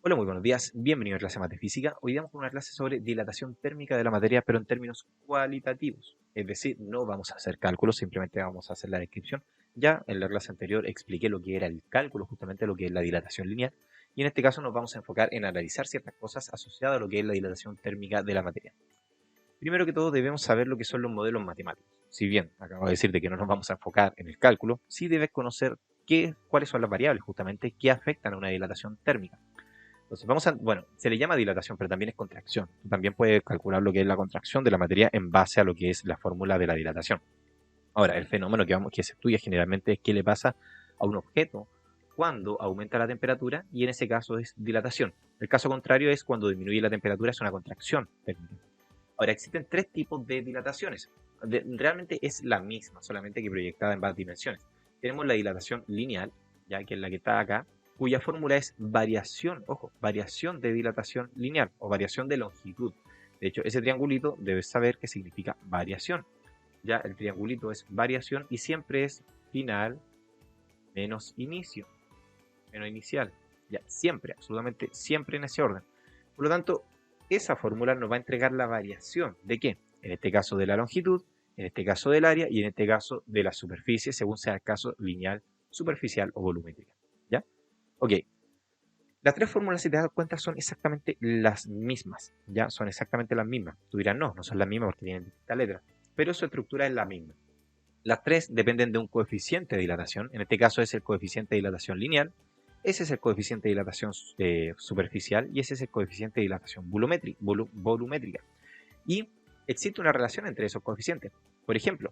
Hola, muy buenos días. Bienvenido a clase más de física. Hoy damos una clase sobre dilatación térmica de la materia, pero en términos cualitativos. Es decir, no vamos a hacer cálculos, simplemente vamos a hacer la descripción. Ya en la clase anterior expliqué lo que era el cálculo, justamente lo que es la dilatación lineal. Y en este caso nos vamos a enfocar en analizar ciertas cosas asociadas a lo que es la dilatación térmica de la materia. Primero que todo debemos saber lo que son los modelos matemáticos. Si bien acabo de decir de que no nos vamos a enfocar en el cálculo, sí debes conocer cuáles son las variables justamente que afectan a una dilatación térmica. Entonces, bueno, se le llama dilatación, pero también es contracción. Tú también puedes calcular lo que es la contracción de la materia en base a lo que es la fórmula de la dilatación. Ahora, el fenómeno que se estudia generalmente es qué le pasa a un objeto cuando aumenta la temperatura, y en ese caso es dilatación. El caso contrario es cuando disminuye la temperatura, es una contracción térmica. Ahora, existen tres tipos de dilataciones. Realmente es la misma, solamente que proyectada en varias dimensiones. Tenemos la dilatación lineal, ya que es la que está acá, cuya fórmula es variación, ojo, variación de dilatación lineal o variación de longitud. De hecho, ese triangulito debes saber que significa variación. Ya el triangulito es variación y siempre es final menos inicio, menos inicial. Ya, siempre, absolutamente siempre en ese orden. Por lo tanto, esa fórmula nos va a entregar la variación de qué? En este caso de la longitud, en este caso del área y en este caso de la superficie, según sea el caso lineal, superficial o volumétrica. ¿Ya? Ok. Las tres fórmulas, si te das cuenta, son exactamente las mismas. ¿Ya? Son exactamente las mismas. Tú dirás, no son las mismas porque tienen distintas letras. Pero su estructura es la misma. Las tres dependen de un coeficiente de dilatación. En este caso es el coeficiente de dilatación lineal. Ese es el coeficiente de dilatación superficial y ese es el coeficiente de dilatación volumétrica. Y existe una relación entre esos coeficientes. Por ejemplo,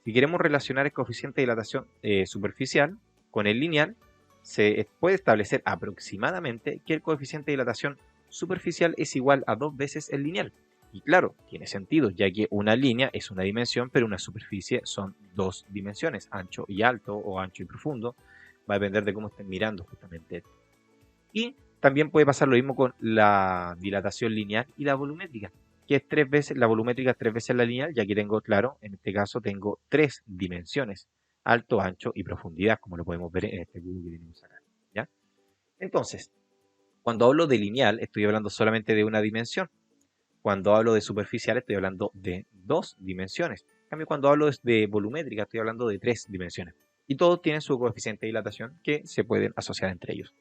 si queremos relacionar el coeficiente de dilatación superficial con el lineal, se puede establecer aproximadamente que el coeficiente de dilatación superficial es igual a 2 veces el lineal. Y claro, tiene sentido, ya que una línea es una dimensión, pero una superficie son dos dimensiones, ancho y alto o ancho y profundo. Va a depender de cómo estén mirando justamente esto. Y también puede pasar lo mismo con la dilatación lineal y la volumétrica, que es 3 veces, la volumétrica es 3 veces la lineal, ya que tengo, claro, en este caso tengo 3 dimensiones, alto, ancho y profundidad, como lo podemos ver en este cubo que tenemos acá. ¿Ya? Entonces, cuando hablo de lineal, estoy hablando solamente de una dimensión. Cuando hablo de superficial, estoy hablando de 2 dimensiones. En cambio, cuando hablo de volumétrica, estoy hablando de 3 dimensiones. Y todos tienen su coeficiente de dilatación que se pueden asociar entre ellos.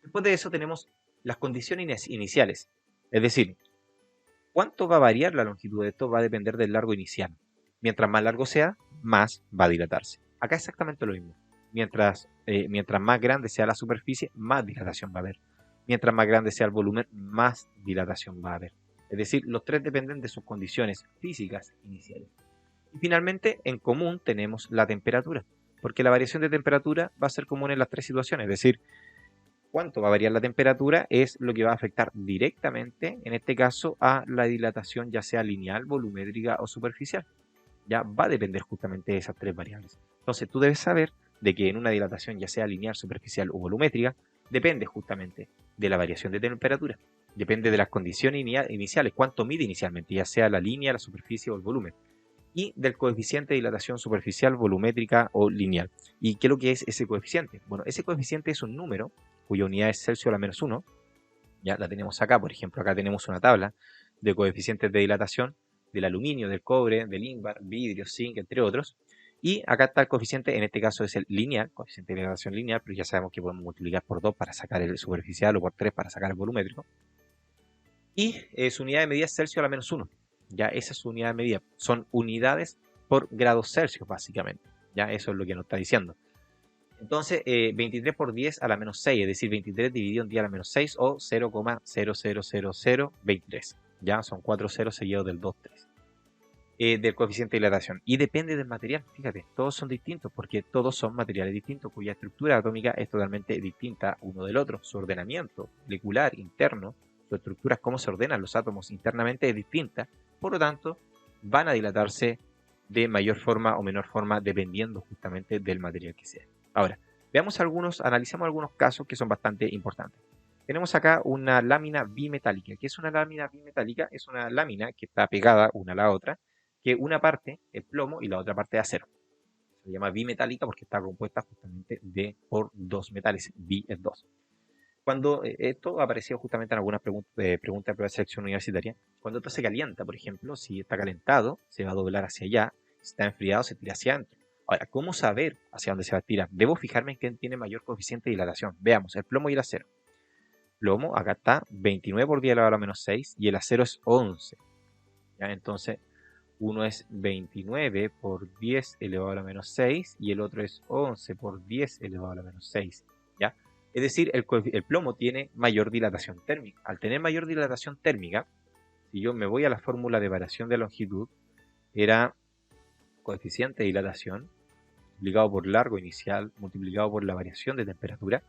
Después de eso tenemos las condiciones iniciales. Es decir, cuánto va a variar la longitud de esto va a depender del largo inicial. Mientras más largo sea, más va a dilatarse. Acá es exactamente lo mismo. Mientras más grande sea la superficie, más dilatación va a haber. Mientras más grande sea el volumen, más dilatación va a haber. Es decir, los tres dependen de sus condiciones físicas iniciales. Y finalmente, en común tenemos la temperatura, porque la variación de temperatura va a ser común en las tres situaciones. Es decir, cuánto va a variar la temperatura es lo que va a afectar directamente, en este caso, a la dilatación, ya sea lineal, volumétrica o superficial. Ya va a depender justamente de esas tres variables. Entonces, tú debes saber de que en una dilatación, ya sea lineal, superficial o volumétrica, depende justamente de la variación de temperatura. Depende de las condiciones iniciales, cuánto mide inicialmente, ya sea la línea, la superficie o el volumen, y del coeficiente de dilatación superficial, volumétrica o lineal. ¿Y qué es lo que es ese coeficiente? Bueno, ese coeficiente es un número cuya unidad es Celsius a la menos 1. Ya la tenemos acá, por ejemplo, acá tenemos una tabla de coeficientes de dilatación del aluminio, del cobre, del ímbar, vidrio, zinc, entre otros. Y acá está el coeficiente, en este caso es el lineal, coeficiente de dilatación lineal, pero ya sabemos que podemos multiplicar por 2 para sacar el superficial o por 3 para sacar el volumétrico. Y su unidad de medida es Celsius a la menos 1. Ya esa es su unidad de medida. Son unidades por grados Celsius, básicamente. Ya eso es lo que nos está diciendo. Entonces, 23 por 10 a la menos 6, es decir, 23 dividido en 10 a la menos 6 o 0,000023. Ya son 4 ceros seguidos del 2, 3. Del coeficiente de dilatación. Y depende del material, fíjate, todos son distintos porque todos son materiales distintos cuya estructura atómica es totalmente distinta uno del otro. Su ordenamiento molecular interno, su estructura, cómo se ordenan los átomos internamente es distinta. Por lo tanto, van a dilatarse de mayor forma o menor forma dependiendo justamente del material que sea. Ahora, analicemos algunos casos que son bastante importantes. Tenemos acá una lámina bimetálica. ¿Qué es una lámina bimetálica? Es una lámina que está pegada una a la otra, que una parte es plomo y la otra parte es acero. Se llama bimetálica porque está compuesta justamente por dos metales. Bi es dos. Cuando esto apareció justamente en algunas preguntas de prueba de selección universitaria, cuando esto se calienta, por ejemplo, si está calentado, se va a doblar hacia allá, si está enfriado, se tira hacia adentro. Ahora, ¿cómo saber hacia dónde se va a tirar? Debo fijarme en quién tiene mayor coeficiente de dilatación. Veamos, el plomo y el acero. Plomo, acá está 29 por 10 elevado a la menos 6 y el acero es 11. ¿Ya? Entonces, uno es 29 por 10 elevado a la menos 6 y el otro es 11 por 10 elevado a la menos 6. ¿Ya? Es decir, el plomo tiene mayor dilatación térmica. Al tener mayor dilatación térmica, si yo me voy a la fórmula de variación de longitud, era coeficiente de dilatación multiplicado por largo inicial multiplicado por la variación de temperatura.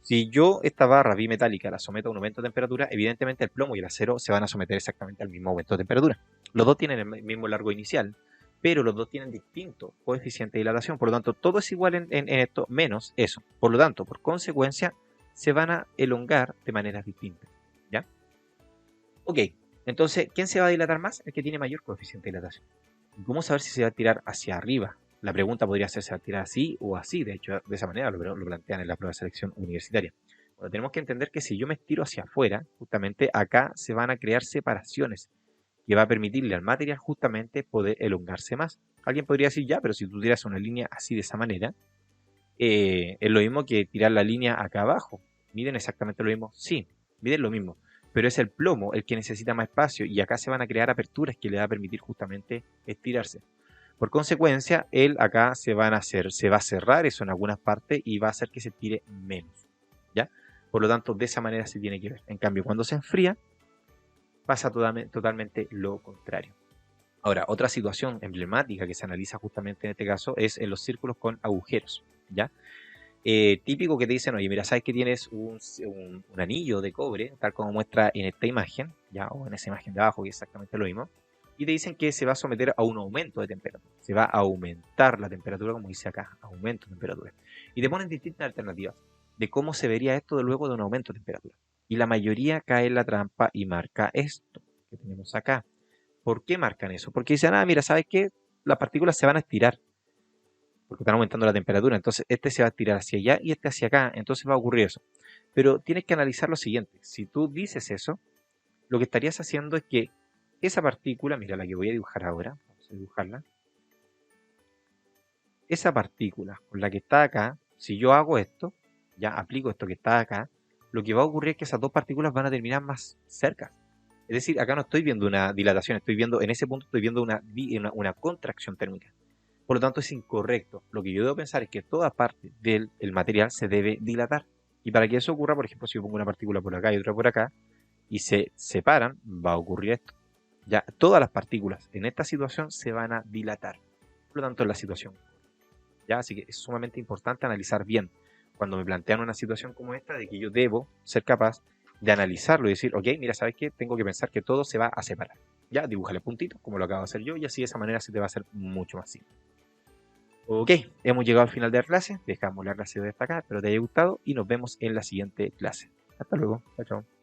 Si yo esta barra bimetálica la someto a un aumento de temperatura, evidentemente el plomo y el acero se van a someter exactamente al mismo aumento de temperatura. Los dos tienen el mismo largo inicial, pero los dos tienen distinto coeficiente de dilatación. Por lo tanto, todo es igual en esto, menos eso. Por lo tanto, por consecuencia, se van a elongar de maneras distintas. ¿Ya? Ok, entonces, ¿quién se va a dilatar más? El que tiene mayor coeficiente de dilatación. ¿Cómo saber si se va a tirar hacia arriba? La pregunta podría ser, ¿se va a tirar así o así? De hecho, de esa manera lo plantean en la prueba de selección universitaria. Bueno, tenemos que entender que si yo me estiro hacia afuera, justamente acá se van a crear separaciones que va a permitirle al material justamente poder elongarse más. Alguien podría decir, ya, pero si tú tiras una línea así de esa manera, es lo mismo que tirar la línea acá abajo. ¿Miden exactamente lo mismo? Sí, miden lo mismo. Pero es el plomo el que necesita más espacio y acá se van a crear aperturas que le va a permitir justamente estirarse. Por consecuencia, él acá se va a cerrar eso en algunas partes y va a hacer que se tire menos. ¿Ya? Por lo tanto, de esa manera se tiene que ver. En cambio, cuando se enfría, pasa totalmente lo contrario. Ahora, otra situación emblemática que se analiza justamente en este caso es en los círculos con agujeros. ¿Ya? Típico que te dicen, oye, mira, sabes que tienes un anillo de cobre, tal como muestra en esta imagen, ¿ya? O en esa imagen de abajo, que es exactamente lo mismo, y te dicen que se va a someter a un aumento de temperatura. Se va a aumentar la temperatura, como dice acá, aumento de temperatura. Y te ponen distintas alternativas de cómo se vería esto luego de un aumento de temperatura. Y la mayoría cae en la trampa y marca esto que tenemos acá. ¿Por qué marcan eso? Porque dicen, mira, ¿sabes qué? Las partículas se van a estirar porque están aumentando la temperatura. Entonces, este se va a tirar hacia allá y este hacia acá. Entonces va a ocurrir eso. Pero tienes que analizar lo siguiente. Si tú dices eso, lo que estarías haciendo es que esa partícula, mira la que voy a dibujar ahora, vamos a dibujarla. Esa partícula con la que está acá, si yo hago esto, ya aplico esto que está acá, lo que va a ocurrir es que esas dos partículas van a terminar más cerca. Es decir, acá no estoy viendo una dilatación, estoy viendo, en ese punto estoy viendo una contracción térmica. Por lo tanto, es incorrecto. Lo que yo debo pensar es que toda parte del material se debe dilatar. Y para que eso ocurra, por ejemplo, si yo pongo una partícula por acá y otra por acá, y se separan, va a ocurrir esto. Ya todas las partículas en esta situación se van a dilatar. Por lo tanto, es la situación. ¿Ya? Así que es sumamente importante analizar bien cuando me plantean una situación como esta, de que yo debo ser capaz de analizarlo y decir, ok, mira, ¿sabes qué? Tengo que pensar que todo se va a separar. Ya, dibújale puntitos, como lo acabo de hacer yo, y así de esa manera se te va a hacer mucho más simple. Ok, hemos llegado al final de la clase, dejamos la clase de destacar, espero te haya gustado y nos vemos en la siguiente clase. Hasta luego, chao, chao.